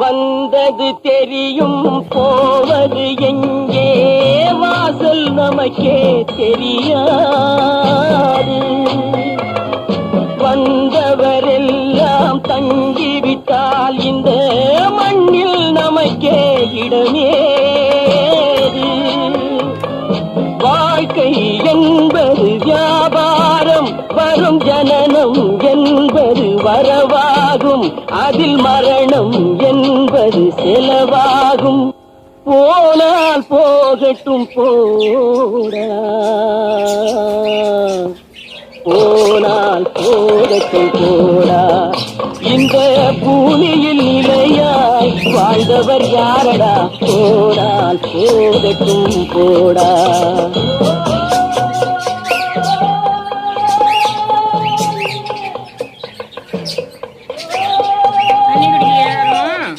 வந்தது தெரியும் போவது எங்கே வாசல் நமக்கே தெரியாது. வந்தவரெல்லாம் தங்கிவிட்டால் இந்த மண்ணில் நமக்கே இடமேது. வாழ்க்கை என்பது வியாபாரம், வரும் ஜனனம் என்பது வரவாகும், அதில் மரணம் என்பது செலவாகும். போனால் போகட்டும் போடா, போனால் போகட்டும் போடா. இந்த பூமியில் நிலையாய் வாழ்ந்தவர் யாரடா? போனால் போகட்டும் போடா.